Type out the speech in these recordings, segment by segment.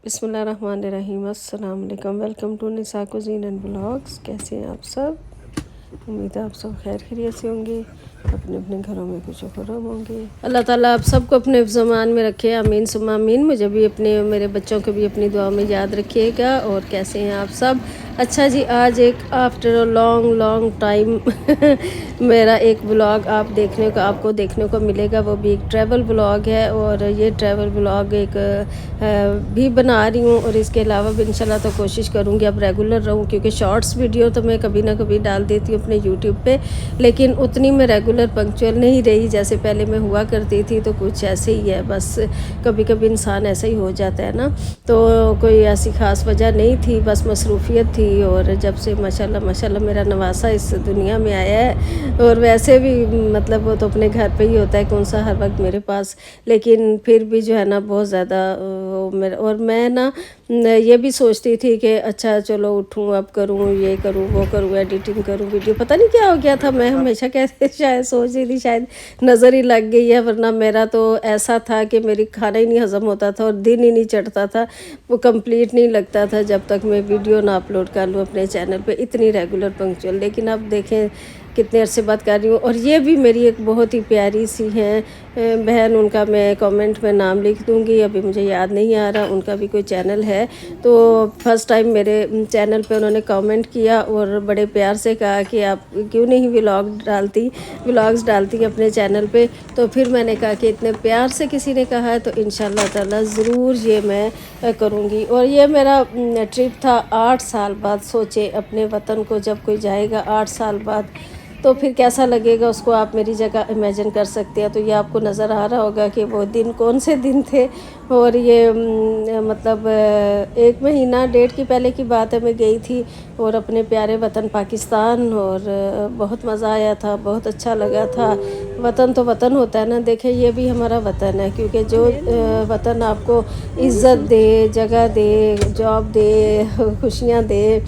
बिस्मिल्लाहिर्रहमानिर्रहीम। अस्सलाम वालेकुम। Welcome to Nisa cuisine and blogs. कैसे हैं आप सब? उम्मीद है आप सब खैर खैरियत से होंगे, अपने अपने घरों में खुश खुरम होंगे। अल्लाह ताला आप सबको अपने हिफ्ज़-ओ-अमान में रखे, आमीन सुम्मा आमीन। मुझे भी अपने मेरे बच्चों को भी अपनी दुआ में याद रखिएगा। और कैसे हैं आप सब? अच्छा जी, आज एक आफ्टर अ लॉन्ग टाइम मेरा एक ब्लॉग आपको देखने को मिलेगा। वो भी एक ट्रैवल ब्लॉग है, और ये ट्रैवल ब्लॉग एक भी बना रही हूँ। और इसके अलावा भी इंशाल्लाह तो कोशिश करूँगी अब रेगुलर रहूँ, क्योंकि शॉर्ट्स वीडियो तो मैं कभी ना कभी डाल देती हूँ अपने यूट्यूब पे, लेकिन उतनी मैं रेगुलर पंक्चुअल नहीं रही जैसे पहले मैं हुआ करती थी। तो कुछ ऐसे ही है, बस कभी कभी इंसान ऐसा ही हो जाता है ना। तो कोई ऐसी ख़ास वजह नहीं थी, बस मसरूफ़ियत थी। और जब से माशाल्लाह माशाल्लाह मेरा नवासा इस दुनिया में आया है, और वैसे भी मतलब वो तो अपने घर पे ही होता है, कौन सा हर वक्त मेरे पास, लेकिन फिर भी जो है ना बहुत ज़्यादा मेरा। और मैं ना ये भी सोचती थी कि अच्छा चलो उठूँ, अब करूँ, ये करूँ, वो करूँ, एडिटिंग करूँ, वीडियो, पता नहीं क्या हो गया था। मैं हमेशा कहते शायद सोच रही थी शायद नज़र ही लग गई है, वरना मेरा तो ऐसा था कि मेरी खाना ही नहीं हज़म होता था और दिन ही नहीं चढ़ता था, वो कंप्लीट नहीं लगता था जब तक मैं वीडियो ना अपलोड कर लूँ अपने चैनल पे, इतनी रेगुलर पंक्चुअल। लेकिन अब देखें कितने अरसे बाद कर रही हूँ। और ये भी मेरी एक बहुत ही प्यारी सी हैं बहन, उनका मैं कमेंट में नाम लिख दूँगी, अभी मुझे याद नहीं आ रहा, उनका भी कोई चैनल है। तो फर्स्ट टाइम मेरे चैनल पे उन्होंने कमेंट किया और बड़े प्यार से कहा कि आप क्यों नहीं व्लॉग्स डालती अपने चैनल पे। तो फिर मैंने कहा कि इतने प्यार से किसी ने कहा है तो इंशाल्लाह ताला ज़रूर ये मैं करूँगी। और ये मेरा ट्रिप था 8 साल बाद। सोचे अपने वतन को जब कोई जाएगा 8 साल बाद, तो फिर कैसा लगेगा उसको, आप मेरी जगह इमेजिन कर सकते हैं। तो ये आपको नज़र आ रहा होगा कि वो दिन कौन से दिन थे। और ये मतलब 1 महीना 1.5 की पहले की बात है, मैं गई थी और अपने प्यारे वतन पाकिस्तान, और बहुत मज़ा आया था, बहुत अच्छा लगा था। वतन तो वतन होता है ना, देखें ये भी हमारा वतन है, क्योंकि जो वतन आपको इज़्ज़त दे, जगह दे, जॉब दे, खुशियाँ दे,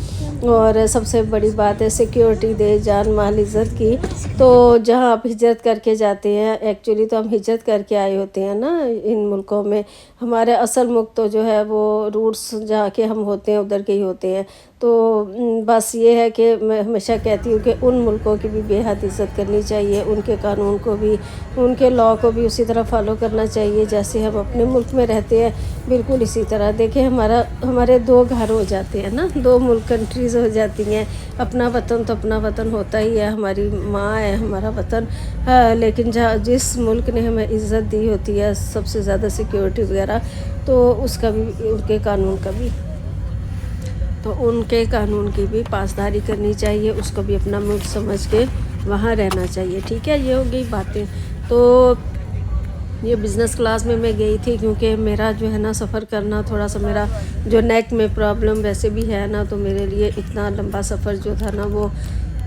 और सबसे बड़ी बात है सिक्योरिटी दे, जान माल इज़्ज़त की। तो जहाँ आप हिजरत करके जाते हैं, एक्चुअली तो हम हिजरत करके आए होते हैं ना इन मुल्कों में। हमारे असल मुल्क तो जो है वो रूट्स जहाँ के हम होते हैं उधर के ही होते हैं। तो बस ये है कि मैं हमेशा कहती हूँ कि उन मुल्कों की भी बेहद इज़्ज़त करनी चाहिए, उनके कानून को भी, उनके लॉ को भी उसी तरह फॉलो करना चाहिए जैसे हम अपने मुल्क में रहते हैं, बिल्कुल इसी तरह। देखें हमारे 2 घर हो जाते हैं ना, 2 मुल्क कंट्रीज़ हो जाती हैं। अपना वतन तो अपना वतन होता ही है, हमारी माँ है हमारा वतन। लेकिन जहाँ जिस मुल्क ने हमें इज़्ज़त दी होती है, सबसे ज़्यादा सिक्योरिटी वगैरह, तो उसका भी, उनके कानून की भी पासदारी करनी चाहिए, उसको भी अपना मुल्क समझ के वहाँ रहना चाहिए। ठीक है, ये हो गई बातें। तो ये बिज़नेस क्लास में मैं गई थी, क्योंकि मेरा जो है ना सफ़र करना थोड़ा सा, मेरा जो नेक में प्रॉब्लम वैसे भी है ना, तो मेरे लिए इतना लंबा सफ़र जो था ना वो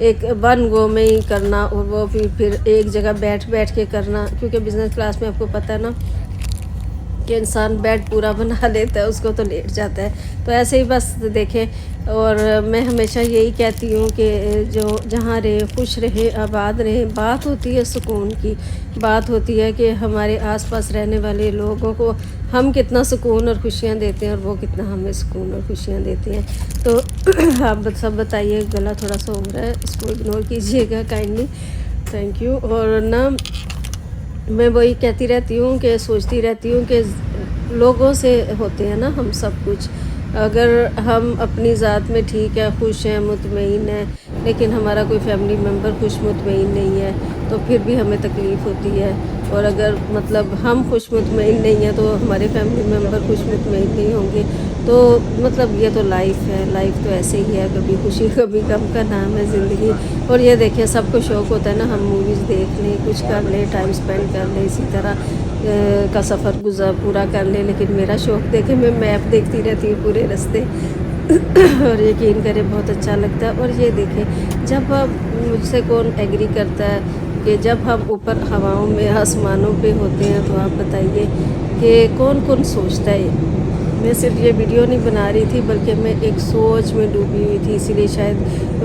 एक वन गो में ही करना, और वो भी फिर एक जगह बैठ के करना, क्योंकि बिज़नेस क्लास में आपको पता है ना कि इंसान बेड पूरा बना लेता है, उसको तो लेट जाता है। तो ऐसे ही बस देखें। और मैं हमेशा यही कहती हूँ कि जो जहाँ रहे खुश रहे, आबाद रहे। बात होती है सुकून की, बात होती है कि हमारे आसपास रहने वाले लोगों को हम कितना सुकून और खुशियाँ देते हैं, और वो कितना हमें सुकून और खुशियाँ देते हैं। तो आप सब बताइए, गला थोड़ा सा हो रहा है, इसको इग्नोर कीजिएगा काइंडली, थैंक यू। और ना मैं वही कहती रहती हूँ कि सोचती रहती हूँ कि लोगों से होते हैं ना हम सब कुछ। अगर हम अपनी ज़ात में ठीक है, खुश हैं, मुतमईन हैं, लेकिन हमारा कोई फैमिली मेम्बर खुश मुतमईन नहीं है, तो फिर भी हमें तकलीफ़ होती है। और अगर मतलब हम खुश मुतमईन नहीं हैं तो हमारे फैमिली मेम्बर खुश मुतमईन नहीं होंगे। तो मतलब ये तो लाइफ है, लाइफ तो ऐसे ही है, कभी खुशी कभी गम का नाम है ज़िंदगी। और ये देखिए सबको शौक़ होता है ना हम मूवीज़ देख लें, कुछ कर लें, टाइम स्पेंड कर लें, इसी तरह का सफ़र पूरा कर लें। लेकिन मेरा शौक़ देखें, मैं मैप देखती रहती हूँ पूरे रास्ते और यकीन करें बहुत अच्छा लगता है। और ये देखें, जब मुझसे कौन एग्री करता है कि जब हम ऊपर हवाओं में, आसमानों पे होते हैं, तो आप बताइए कि कौन कौन सोचता है मैं सिर्फ ये वीडियो नहीं बना रही थी बल्कि मैं एक सोच में डूबी हुई थी, इसीलिए शायद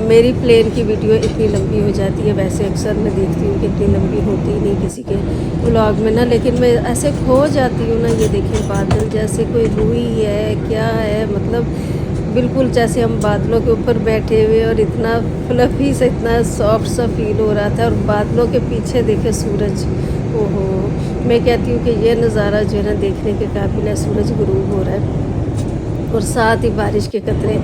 मेरी प्लेन की वीडियो इतनी लंबी हो जाती है। वैसे अक्सर मैं देखती हूँ कि इतनी लंबी होती ही नहीं किसी के व्लॉग में ना, लेकिन मैं ऐसे खो जाती हूँ ना। ये देखें बादल जैसे कोई रूई है क्या है, मतलब बिल्कुल जैसे हम बादलों के ऊपर बैठे हुए और इतना फ्लफी सा, इतना सॉफ्ट सा फील हो रहा था। और बादलों के पीछे देखे सूरज, ओहो, मैं कहती हूँ कि ये नज़ारा जो है ना देखने के काबिल है। सूरज गुरूब हो रहा है और साथ ही बारिश के कतरे,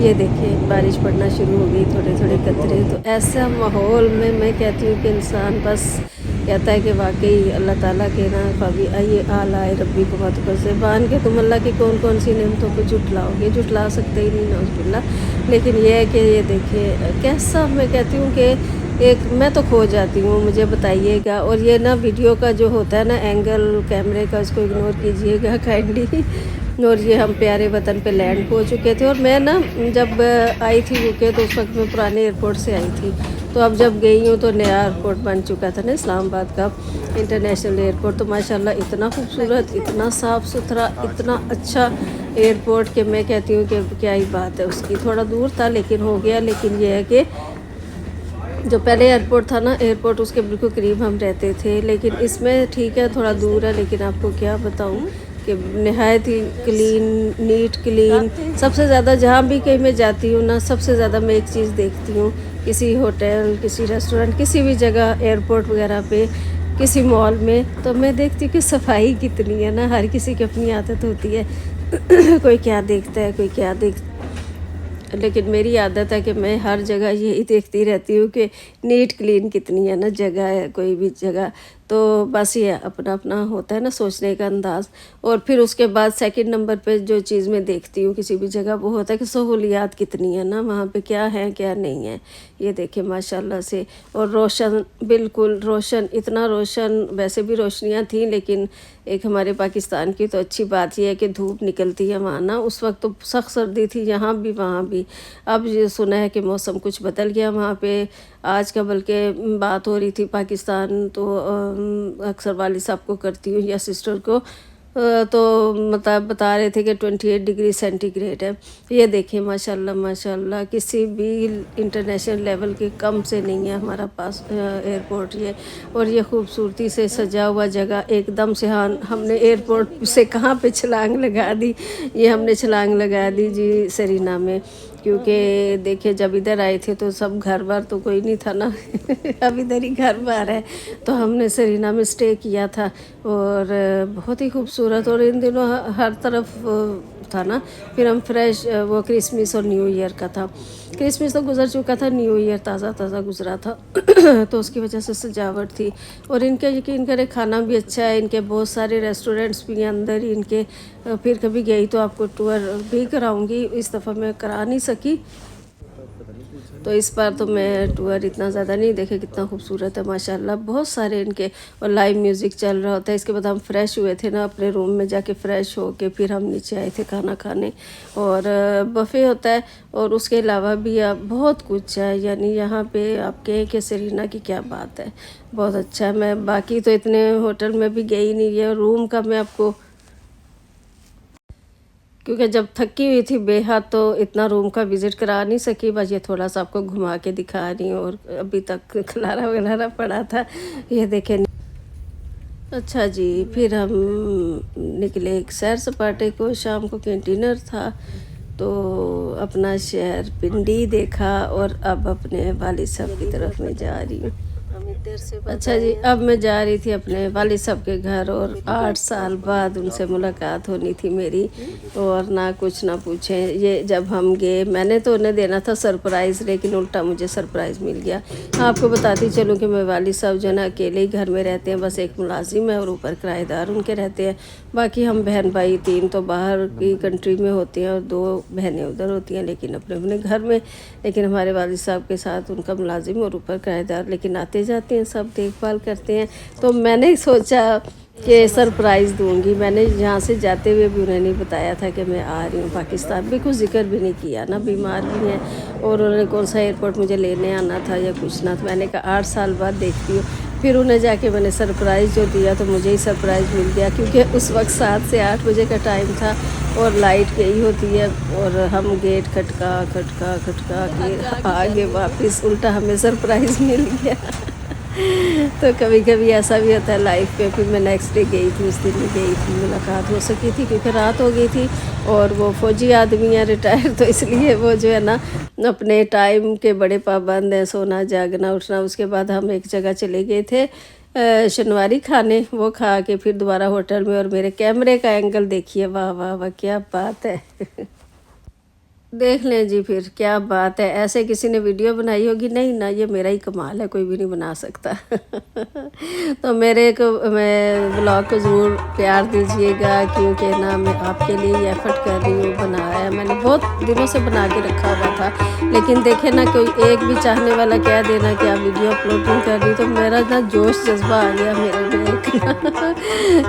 ये देखिए बारिश पड़ना शुरू हो गई, थोड़े थोड़े कतरे। तो ऐसा माहौल में मैं कहती हूँ कि इंसान बस कहता है कि वाकई अल्लाह ताला के ना कभी आइए आलाए रब्बी को मत कर से बान के तुम अल्लाह की कौन कौन सी नेमतों को जुटलाओगे, जुटला सकते ही नहीं नौजुबिल्ला। लेकिन यह है कि ये देखिए कैसा, मैं कहती हूँ कि एक मैं तो खो जाती हूँ, मुझे बताइएगा। और ये ना वीडियो का जो होता है ना एंगल कैमरे का, उसको इग्नोर कीजिएगा काइंडली। और ये हम प्यारे वतन पे लैंड हो चुके थे। और मैं ना जब आई थी यूके तो उस वक्त मैं पुराने एयरपोर्ट से आई थी, तो अब जब गई हूँ तो नया एयरपोर्ट बन चुका था ना, इस्लामाबाद का इंटरनेशनल एयरपोर्ट। तो माशाल्लाह इतना खूबसूरत, इतना साफ़ सुथरा, इतना अच्छा एयरपोर्ट कि मैं कहती हूँ कि क्या ही बात है उसकी। थोड़ा दूर था लेकिन हो गया। लेकिन ये है कि जो पहले एयरपोर्ट था ना, एयरपोर्ट उसके बिल्कुल करीब हम रहते थे, लेकिन इसमें ठीक है थोड़ा दूर है। लेकिन आपको क्या बताऊँ कि नहायत ही क्लीन, नीट क्लीन। सबसे ज़्यादा जहाँ भी कहीं मैं जाती हूँ ना, सबसे ज़्यादा मैं एक चीज़ देखती हूँ, किसी होटल, किसी रेस्टोरेंट, किसी भी जगह एयरपोर्ट वगैरह पे, किसी मॉल में, तो मैं देखती हूँ कि सफाई कितनी है ना। हर किसी की अपनी आदत होती है कोई क्या देखता है, कोई क्या देख, लेकिन मेरी आदत है कि मैं हर जगह यही देखती रहती हूँ कि नीट क्लीन कितनी है ना जगह है, कोई भी जगह। तो बस ये अपना अपना होता है ना सोचने का अंदाज़। और फिर उसके बाद सेकंड नंबर पे जो चीज़ मैं देखती हूँ किसी भी जगह, वो होता है कि सहूलियात कितनी है ना वहाँ पे, क्या है क्या नहीं है। ये देखें माशाल्लाह से। और रोशन, बिल्कुल रोशन, इतना रोशन। वैसे भी रोशनियाँ थी, लेकिन एक हमारे पाकिस्तान की तो अच्छी बात यह है कि धूप निकलती है वहाँ ना। उस वक्त तो सख्त सर्दी थी यहाँ भी वहाँ भी। अब ये सुना है कि मौसम कुछ बदल गया वहाँ पे आज का, बल्कि बात हो रही थी पाकिस्तान तो अक्सर वाली साहब को करती हूँ या सिस्टर को, तो मतलब बता रहे थे कि 28 डिग्री सेंटीग्रेड है। ये देखें माशाल्लाह माशाल्लाह, किसी भी इंटरनेशनल लेवल के कम से नहीं है हमारा पास एयरपोर्ट ये। और ये खूबसूरती से सजा हुआ जगह एकदम से, हाँ हमने एयरपोर्ट से कहाँ पे छलांग लगा दी, ये हमने छलांग लगा दी जी सरीना में। क्योंकि देखिए जब इधर आए थे तो सब घर बार तो कोई नहीं था ना अब इधर ही घर बार है, तो हमने सरीना में स्टे किया था। और बहुत ही खूबसूरत, और इन दिनों हर तरफ था ना। फिर हम फ्रेश, वो क्रिसमस और न्यू ईयर का था, क्रिसमस तो गुजर चुका था, न्यू ईयर ताज़ा ताज़ा गुजरा था तो उसकी वजह से सजावट थी। और इनके यकीन करें खाना भी अच्छा है, इनके बहुत सारे रेस्टोरेंट्स भी हैं अंदर ही इनके। फिर कभी गई तो आपको टूर भी कराऊंगी, इस दफ़ा मैं करा नहीं सकी तो इस बार तो मैं टूर इतना ज़्यादा नहीं देखे। कितना खूबसूरत है माशाल्लाह, बहुत सारे इनके। और लाइव म्यूज़िक चल रहा होता है। इसके बाद हम फ्रेश हुए थे ना, अपने रूम में जाके फ़्रेश हो के फिर हम नीचे आए थे खाना खाने। और बफ़े होता है, और उसके अलावा भी बहुत कुछ है। यानी यहाँ पे आप कहें कि सरीना की क्या बात है, बहुत अच्छा है। मैं बाकी तो इतने होटल में भी गई नहीं है। रूम का मैं आपको, क्योंकि जब थकी हुई थी बेहद तो इतना रूम का विज़िट करा नहीं सकी। बस ये थोड़ा सा आपको घुमा के दिखा रही हूँ। और अभी तक खलारा वगैरह पड़ा था, ये देखें। अच्छा जी, फिर हम निकले एक सैर सपाटे को, शाम को कैंटीनर था तो अपना शहर पिंडी देखा। और अब अपने वालिद साहब की तरफ में जा रही हूँ। अच्छा जी, अब मैं जा रही थी अपने वालिद साहब के घर, और 8 साल बाद उनसे मुलाकात होनी थी मेरी। और ना कुछ ना पूछे, ये जब हम गए मैंने तो उन्हें देना था सरप्राइज़, लेकिन उल्टा मुझे सरप्राइज़ मिल गया। आपको बताती चलूँ कि मेरे वालिद साहब जो है ना अकेले ही घर में रहते हैं, बस एक मुलाजिम है और ऊपर किराएदार उनके रहते हैं। बाकी हम बहन भाई 3 तो बाहर की कंट्री में होते हैं और 2 बहनें उधर होती हैं, लेकिन अपने अपने घर में। लेकिन हमारे वालिद साहब के साथ उनका मुलाजिम और ऊपर किराएदार, लेकिन आते जाते हैं, सब देखभाल करते हैं। तो मैंने सोचा कि सरप्राइज़ दूंगी। मैंने यहाँ से जाते हुए भी उन्हें नहीं बताया था कि मैं आ रही हूँ पाकिस्तान, भी कुछ जिक्र भी नहीं किया ना, बीमार भी हैं। और उन्होंने कौन सा एयरपोर्ट मुझे लेने आना था या कुछ ना, तो मैंने कहा 8 साल बाद देखती हूँ। फिर उन्हें जाके मैंने सरप्राइज़ जो दिया तो मुझे ही सरप्राइज़ मिल गया, क्योंकि उस वक्त 7 से 8 बजे का टाइम था और लाइट गई होती है और हम गेट खटका खटका खटका के आगे वापस उल्टा हमें सरप्राइज़ मिल गया। तो कभी कभी ऐसा भी होता है लाइफ में। फिर मैं नेक्स्ट डे गई थी, उस दिन भी गई थी, मुलाकात हो सकी थी क्योंकि रात हो गई थी और वो फ़ौजी आदमी है रिटायर, तो इसलिए वो जो है ना अपने टाइम के बड़े पाबंद हैं, सोना जागना उठना। उसके बाद हम एक जगह चले गए थे शनवारी खाने, वो खा के फिर दोबारा होटल में। और मेरे कैमरे का एंगल देखिए, वाह वाह वाह क्या बात है। देख लें जी, फिर क्या बात है। ऐसे किसी ने वीडियो बनाई होगी? नहीं ना, ये मेरा ही कमाल है, कोई भी नहीं बना सकता। तो मेरे को मैं ब्लॉग को ज़रूर प्यार दीजिएगा, क्योंकि ना मैं आपके लिए ये एफर्ट कर रही हूँ। बनाया है मैंने, बहुत दिनों से बना के रखा हुआ था, लेकिन देखे ना कोई एक भी चाहने वाला कह देना कि आप वीडियो अपलोड नहीं कर रही, तो मेरा ना जोश जज्बा आ गया मेरे में।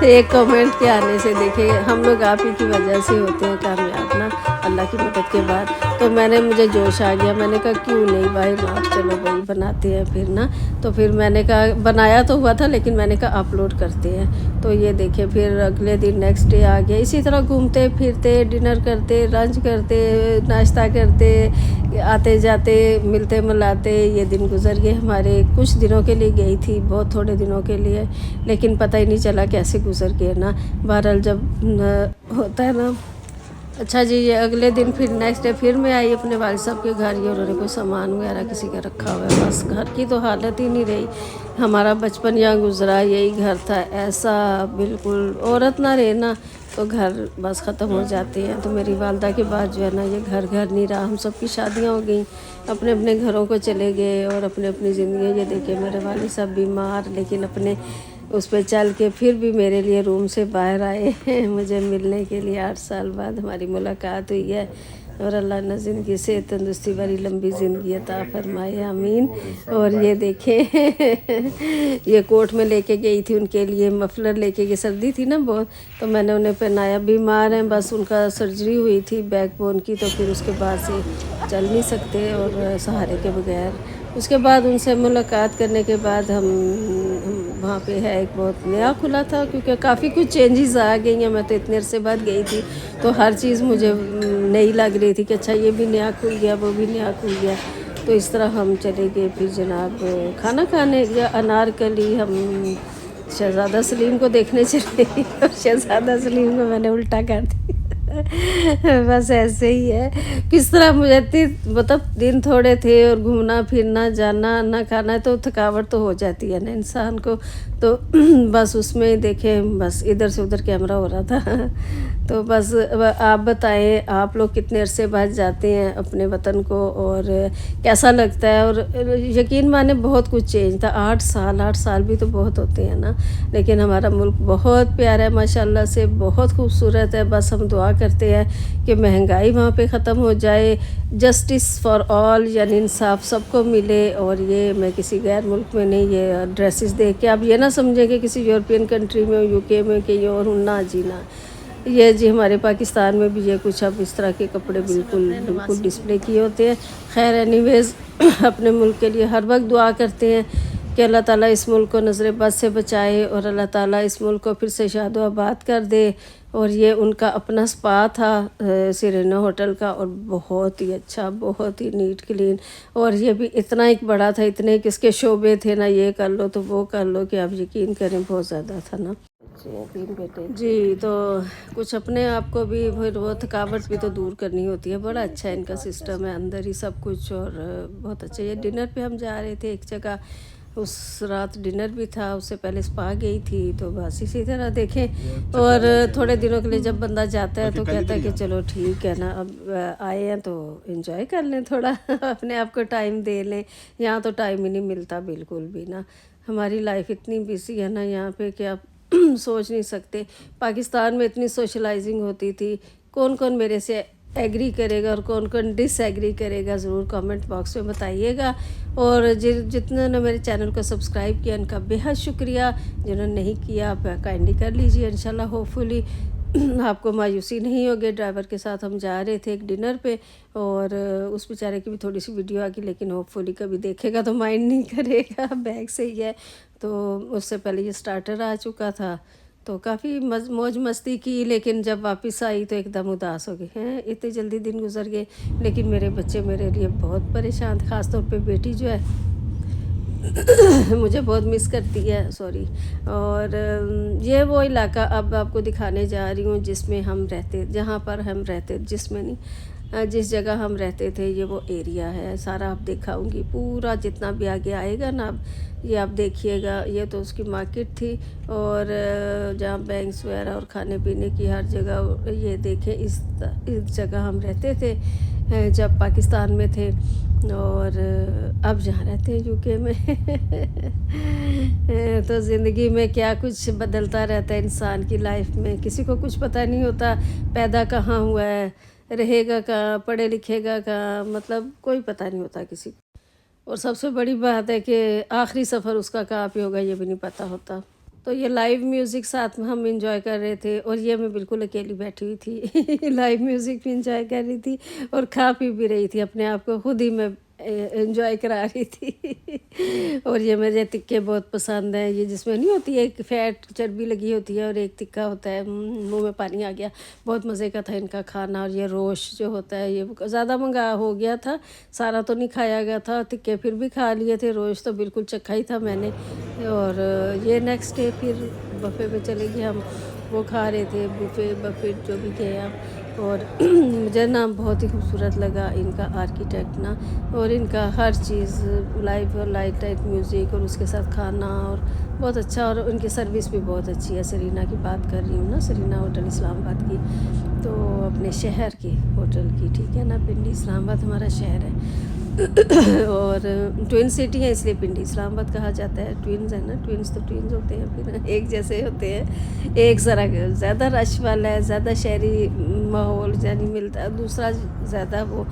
एक कमेंट के आने से। देखे हम लोग आप ही की वजह से होते हैं कामयाब ना, अल्लाह की मदद के बाद। तो मुझे जोश आ गया, मैंने कहा क्यों नहीं भाई, चलो भाई बनाते हैं फिर ना। तो फिर मैंने कहा, बनाया तो हुआ था लेकिन मैंने कहा अपलोड करते हैं। तो ये देखिए फिर अगले दिन नेक्स्ट डे आ गया, इसी तरह घूमते फिरते, डिनर करते, लंच करते, नाश्ता करते, आते जाते, मिलते मिलाते ये दिन गुजर गए हमारे। कुछ दिनों के लिए गई थी, बहुत थोड़े दिनों के लिए, लेकिन पता ही नहीं चला कैसे गुजर गए ना। बहरहाल जब होता है ना। अच्छा जी, ये अगले दिन फिर नेक्स्ट डे फिर मैं आई अपने वालिद साहब के घर। ये उन्होंने कोई सामान वगैरह किसी का रखा हुआ है, बस घर की तो हालत ही नहीं रही। हमारा बचपन यहाँ गुजरा, यही घर था ऐसा, बिल्कुल औरत ना रहे ना तो घर बस ख़त्म हो जाते हैं। तो मेरी वालदा के बाद जो है ना ये घर नहीं रहा, हम सब की शादियाँ हो गई, अपने अपने घरों को चले गए और अपने अपनी ज़िंदगी। ये देखिए मेरे वालिद साहब बीमार, लेकिन अपने उस पर चल के फिर भी मेरे लिए रूम से बाहर आए हैं मुझे मिलने के लिए। 8 साल बाद हमारी मुलाकात हुई है और अल्लाह ने ज़िंदगी से तंदुरुस्ती वाली लंबी ज़िंदगी अता फरमाए, आमीन। और ये देखें ये कोट में लेके गई थी उनके लिए, मफलर लेके गई, सर्दी थी ना बहुत, तो मैंने उन्हें पहनाया। बीमार हैं, बस उनका सर्जरी हुई थी बैकबोन की, तो फिर उसके बाद से चल नहीं सकते और सहारे के बगैर। उसके बाद उनसे मुलाकात करने के बाद हम वहाँ पे है एक बहुत नया खुला था, क्योंकि काफ़ी कुछ चेंजेस आ गई हैं। मैं तो इतने अरसे बाद गई थी तो हर चीज़ मुझे नई लग रही थी कि अच्छा ये भी नया खुल गया, वो भी नया खुल गया। तो इस तरह हम चले गए फिर जनाब खाना खाने, या अनारकली हम शहज़ादा सलीम को देखने चले गए और शहज़ादा सलीम को मैंने उल्टा कर दिया। बस ऐसे ही है। किस तरह मुझे मतलब दिन थोड़े थे और घूमना फिरना, जाना आना खाना, तो थकावट तो हो जाती है ना इंसान को। तो बस उसमें देखें, बस इधर से उधर कैमरा हो रहा था। तो बस आप बताएं, आप लोग कितने अरसे बाद जाते हैं अपने वतन को और कैसा लगता है? और यकीन माने बहुत कुछ चेंज था। 8 साल भी तो बहुत होते हैं ना, लेकिन हमारा मुल्क बहुत प्यारा है माशाल्लाह से, बहुत खूबसूरत है। बस हम दुआ करते हैं कि महंगाई वहाँ पे ख़त्म हो जाए, जस्टिस फॉर ऑल, यानी इंसाफ सबको मिले। और ये मैं किसी गैर मुल्क में नहीं, ये ड्रेसेस देख के आप ये ना समझें कि किसी यूरोपियन कंट्री में, यूके में कहीं और हूँ ना जी ना। ये जी हमारे पाकिस्तान में भी ये कुछ अब इस तरह के कपड़े बिल्कुल डिस्प्ले किए होते हैं। खैर एनीवेज अपने मुल्क के लिए हर वक्त दुआ करते हैं कि अल्लाह ताला इस मुल्क को नज़र बद से बचाए और अल्लाह ताला इस मुल्क को फिर से शादो आबाद कर दे। और ये उनका अपना स्पा था सिरेना होटल का, और बहुत ही अच्छा, बहुत ही नीट क्लीन। और ये भी इतना एक बड़ा था, इतने किसके शोबे थे ना, ये कर लो तो वो कर लो, कि आप यकीन करें बहुत ज़्यादा था ना। 3 बेटे जी, तो कुछ अपने आप को भी फिर वो थकावट भी तो दूर करनी होती है। बड़ा अच्छा इनका सिस्टम है, अंदर ही सब कुछ, और बहुत अच्छा। ये डिनर पे हम जा रहे थे एक जगह, उस रात डिनर भी था, उससे पहले स्पा गई थी। तो बस इसी तरह देखें, और थोड़े दिनों के लिए जब बंदा जाता है तो कहता है कि चलो ठीक है ना, अब आए हैं तो एंजॉय कर लें थोड़ा, अपने आप को टाइम दे लें। यहाँ तो टाइम ही नहीं मिलता बिल्कुल भी ना, हमारी लाइफ इतनी बिजी है ना यहाँ पे कि आप सोच नहीं सकते। पाकिस्तान में इतनी सोशलाइजिंग होती थी, कौन कौन मेरे से एग्री करेगा और कौन कौन डिसएग्री करेगा, ज़रूर कमेंट बॉक्स में बताइएगा। और जितने ने मेरे चैनल को सब्सक्राइब किया उनका बेहद शुक्रिया, जिन्होंने नहीं किया आप काइंडली कर लीजिए। इंशाल्लाह होपफुली आपको मायूसी नहीं होगी। ड्राइवर के साथ हम जा रहे थे एक डिनर पे, और उस बेचारे की भी थोड़ी सी वीडियो आ गई, लेकिन होपफुली कभी देखेगा तो माइंड नहीं करेगा, बैग से ही है। تو اس سے پہلے یہ سٹارٹر آ چکا تھا، تو کافی موج مستی کی، لیکن جب واپس آئی تو ایک دم اداس ہو گئی ہیں، اتنی جلدی دن گزر گئے۔ لیکن میرے بچے میرے لیے بہت پریشان تھے، خاص طور پہ بیٹی جو ہے مجھے بہت مس کرتی ہے، سوری۔ اور یہ وہ علاقہ اب آپ کو دکھانے جا رہی ہوں جس میں ہم رہتے، جہاں پر ہم رہتے، جس میں نہیں، جس جگہ ہم رہتے تھے، یہ وہ ایریا ہے سارا آپ دکھاؤں گی، پورا جتنا بھی آگے آئے گا نا اب یہ آپ دیکھیے گا۔ یہ تو اس کی مارکیٹ تھی، اور جہاں بینکس وغیرہ اور کھانے پینے کی ہر جگہ، یہ دیکھیں اس جگہ ہم رہتے تھے جب پاکستان میں تھے، اور اب جہاں رہتے ہیں UK میں۔ تو زندگی میں کیا کچھ بدلتا رہتا ہے انسان کی لائف میں، کسی کو کچھ پتہ نہیں ہوتا پیدا کہاں ہوا ہے، رہے گا کہاں، پڑھے لکھے گا کہاں، مطلب کوئی پتہ نہیں ہوتا کسی کو۔ اور سب سے بڑی بات ہے کہ آخری سفر اس کا کہاں پہ ہوگا یہ بھی نہیں پتہ ہوتا۔ تو یہ لائیو میوزک ساتھ میں ہم انجوائے کر رہے تھے، اور یہ میں بالکل اکیلی بیٹھی ہوئی تھی لائیو میوزک بھی انجوائے کر رہی تھی اور کھا پی بھی رہی تھی، اپنے آپ کو خود ہی میں انجوائے کرا رہی تھی۔ اور یہ مجھے تکے بہت پسند ہیں، یہ جس میں نہیں ہوتی ہے ایک فیٹ چربی لگی ہوتی ہے اور ایک تکا ہوتا ہے، منہ میں پانی آ گیا، بہت مزے کا تھا ان کا کھانا۔ اور یہ روش جو ہوتا ہے یہ زیادہ منگا ہو گیا تھا، سارا تو نہیں کھایا گیا تھا، تکے پھر بھی کھا لیے تھے، روش تو بالکل چکھا ہی تھا میں نے۔ اور یہ نیکسٹ ڈے پھر بفے پہ چلے گئے ہم، وہ کھا رہے تھے بفے جو بھی گئے ہم۔ اور مجھے نا بہت ہی خوبصورت لگا ان کا آرکیٹیکٹ نا، اور ان کا ہر چیز لائیو اور لائٹ ٹائٹ میوزک، اور اس کے ساتھ کھانا، اور بہت اچھا، اور ان کی سروس بھی بہت اچھی ہے۔ سرینا کی بات کر رہی ہوں نا، سرینا ہوٹل اسلام آباد کی، تو اپنے شہر کے ہوٹل کی، ٹھیک ہے نا، پنڈی اسلام آباد ہمارا شہر ہے اور ٹوئن سٹی ہے، اس لیے پنڈی اسلام آباد کہا جاتا ہے۔ ٹوئنز ہیں نا، ٹوئنز تو ٹوئنز ہوتے ہیں، پھر ایک جیسے ہوتے ہیں، ایک ذرا زیادہ رش والا ہے، زیادہ شہری ماحول یعنی ملتا ہے، دوسرا زیادہ وہ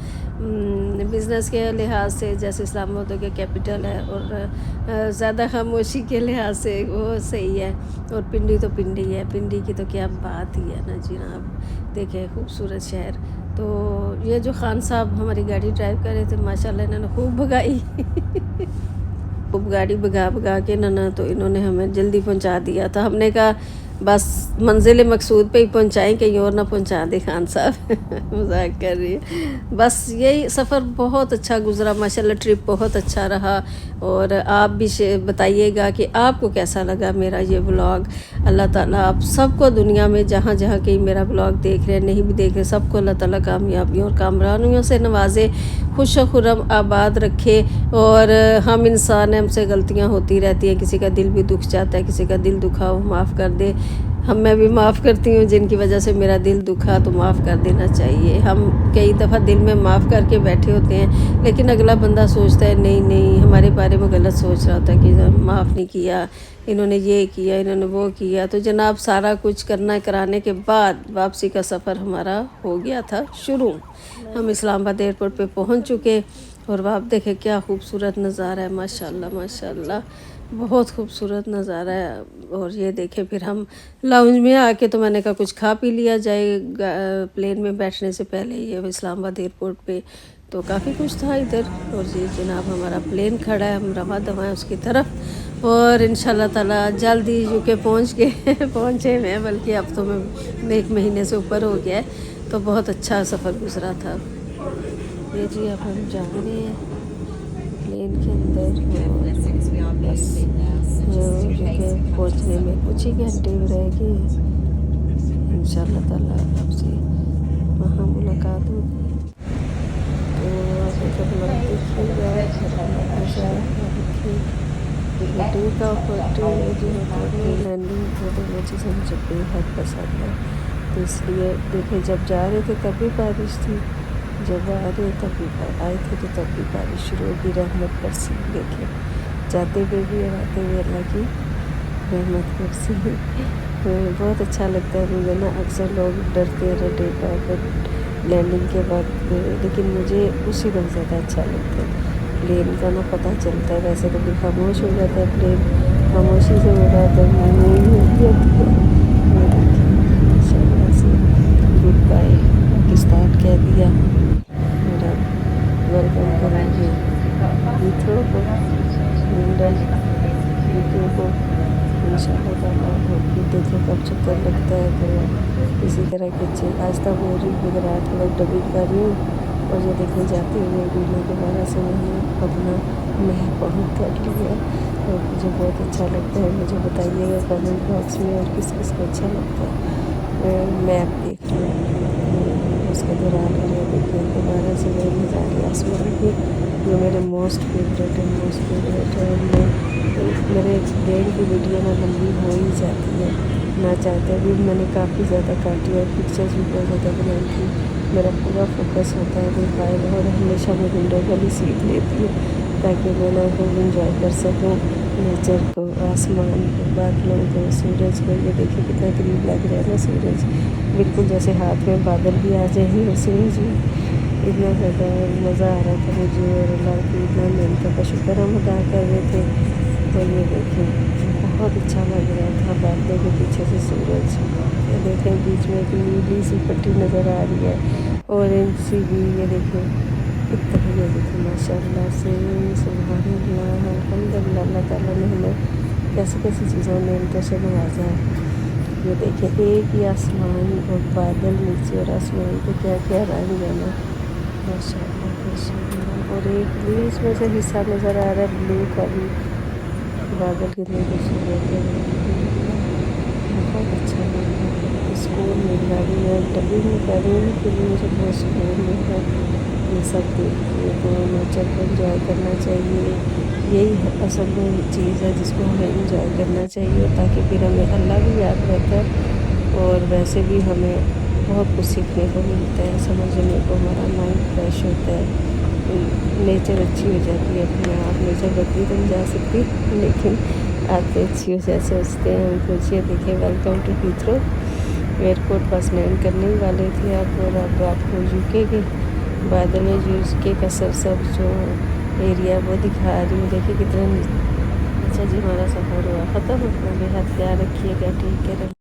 بزنس کے لحاظ سے، جیسے اسلام آباد کے کیپٹل ہے، اور زیادہ خاموشی کے لحاظ سے وہ صحیح ہے۔ اور پنڈی تو پنڈی ہے، پنڈی کی تو کیا بات ہی ہے نا جناب، دیکھیں خوبصورت شہر۔ تو یہ جو خان صاحب ہماری گاڑی ڈرائیو کر رہے تھے، ماشاءاللہ انہوں نے خوب بھگائی خوب گاڑی بھگا کے نا، تو انہوں نے ہمیں جلدی پہنچا دیا تھا۔ ہم نے کہا بس منزل مقصود پہ ہی پہنچائیں، کہیں اور نہ پہنچا دے خان صاحب مذاق کر رہی ہے۔ بس یہی سفر بہت اچھا گزرا، ماشاءاللہ ٹرپ بہت اچھا رہا۔ اور آپ بھی بتائیے گا کہ آپ کو کیسا لگا میرا یہ ولاگ۔ اللہ تعالیٰ آپ سب کو دنیا میں جہاں جہاں کہیں میرا ولاگ دیکھ رہے ہیں، نہیں بھی دیکھ رہے، سب کو اللہ تعالیٰ کامیابیوں اور کامرانیوں سے نوازے، خوش و خرم آباد رکھے۔ اور ہم انسان ہیں، ہم سے غلطیاں ہوتی رہتی ہیں، کسی کا دل بھی دکھ جاتا ہے، کسی کا دل دکھا ہو معاف کر دے، میں بھی معاف کرتی ہوں جن کی وجہ سے میرا دل دکھا، تو معاف کر دینا چاہیے۔ ہم کئی دفعہ دل میں معاف کر کے بیٹھے ہوتے ہیں، لیکن اگلا بندہ سوچتا ہے نہیں ہمارے بارے میں غلط سوچ رہا ہوتا ہے کہ معاف نہیں کیا، انہوں نے یہ کیا، انہوں نے وہ کیا۔ تو جناب سارا کچھ کرانے کے بعد واپسی کا سفر ہمارا ہو گیا تھا شروع۔ ہم اسلام آباد ایئرپورٹ پہ پہنچ چکے، اور آپ دیکھیں کیا خوبصورت نظارہ ہے، ماشاءاللہ ماشاءاللہ بہت خوبصورت نظارہ ہے۔ اور یہ دیکھیں پھر ہم لاؤنج میں آ کے، تو میں نے کہا کچھ کھا پی لیا جائے پلین میں بیٹھنے سے پہلے، یہ اسلام آباد ایئرپورٹ پہ تو کافی کچھ تھا ادھر۔ اور یہ جناب ہمارا پلین کھڑا ہے، ہم رواں دواں اس کی طرف، اور انشاءاللہ تعالیٰ جلدی UK پہنچے ہوئے ہیں، بلکہ اب تو میں 1 مہینے سے اوپر ہو گیا ہے، تو بہت اچھا سفر گزرا تھا۔ یہ جی اب ہم جا رہے ہیں پلین کے اندر، بس UK پہنچنے میں کچھ ہی گھنٹے رہ گئے، انشاءاللہ تعالیٰ آپ سے وہاں ملاقات ہوگی۔ تو آگے کا بلاگ دیکھیے گا، مزہ رکھیے۔ ٹیک آف اور جو ہوتا ہے لینڈنگ کو، تو وہ چیز مجھے بے حد پسند ہے۔ تو اس لیے دیکھیں جب جا رہے تھے تب بھی بارش تھی، جب آئے تھے تو تب بھی بارش شروع ہوگی، رحمت برسی، دیکھیں جاتے ہوئے بھی اور آتے ہوئے اللہ کی رحمت برسی۔ بہت اچھا لگتا ہے مجھے نا، اکثر لوگ ڈرتے ہیں ٹیک آف اور لینڈنگ کے وقت، لیکن مجھے اسی وقت زیادہ اچھا لگتا ہے۔ پلین کا نا پتہ چلتا ہے، ویسے تو پھر خاموش ہو جاتا ہے پلین، خاموشی سے اڑا تو نہیں ہوتی ہے۔ یہ دیکھیں ماشاءاللہ سے گڈ بائے پاکستان کہہ دیا، اور اب ویلکم کریں گے ہیتھرو کو، لنڈن UK کو۔ चक्कर लगता है। तो इसी तरह के अच्छे आस्था बोरी वगैरह थोड़ा डबिंग कर रही हूँ। और ये देखने जाते हुए वीडियो दोबारा से मैंने अपना मैप ऑन कर लिया और मुझे बहुत अच्छा लगता है। मुझे बताइएगा कमेंट बॉक्स में और किस किस को अच्छा लगता है मैप देखना। उसके दौरान मैंने देखिए दोबारा से मैं नज़ारे आसमान की जो मेरे मोस्ट फेवरेट है। मेरे ब्रेन की वीडियो ना लंबी हो ही जाती है ना चाहते भी। मैंने काफ़ी ज़्यादा काटी और पिक्चर्स भी बहुत ज़्यादा बनाई थी। मेरा पूरा फोकस होता है मोबाइल और हमेशा मैं विंडो वाली सीट लेती हूँ ताकि मैं ना खूब इंजॉय कर सकूँ नेचर को, आसमान को, बादलों को, सूरज को। ये देखिए कितना करीब लग रहा है ना सूरज, बिल्कुल जैसे हाथ में बादल भी आ जाएंगे और सूरज भी। इतना ज़्यादा मज़ा आ रहा था मुझे और अल्लाह की इतना नेमतों का शुक्र हम अदा कर रहे थे। तो ये देखें बहुत अच्छा लग रहा था बादलों के पीछे से सूरज। ये देखें बीच में एक नीली सी पट्टी नज़र आ रही है, ऑरेंज सी भी। ये देखें इतना, ये देखें माशाल्लाह से सुभान अल्लाह अल्हम्दुलिल्लाह। अल्लाह ताला ने हमें कैसी कैसी चीज़ों नेमतों से नवाजा है। ये देखें एक ही आसमान और बादल नीचे और आसमान पे क्या क्या रंग है ना, माशाल्लाह माशाल्लाह। और एक भी इसमें से हिस्सा नज़र आ रहा है ब्लू का भी। बादल कितने खूबसूरत है, बहुत अच्छा लग रहा है। सुकून मिल रहा है। मैं डबिंग कर रही हूँ फिर भी मुझे बहुत सुकून मिल रहा है ये सब देख के। तो नेचर को इंजॉय करना चाहिए, यही असल में चीज़ है जिसको हमें इंजॉय करना चाहिए ताकि फिर हमें अल्लाह भी याद रहता है और वैसे भी हमें बहुत कुछ सीखने को मिलता है, समझने को, हमारा माइंड फ्रेश होता है। नेचर अच्छी हो जाती है अपने आप। नेचर बदली तो नहीं जा सकती लेकिन आते अच्छी हो जाए सोचते हैं हम कुछ। ये देखिए वेलकम टू हीथ्रो एयरपोर्ट बस लैंड करने ही वाले थे आप। और अब आपको यूके के बादल में यूके का सब जो एरिया वो दिखा रही हूँ। देखिए कितना अच्छा जी हमारा सफ़र हुआ ख़त्म। अपना बेहद ख्याल रखिएगा, ठीक है।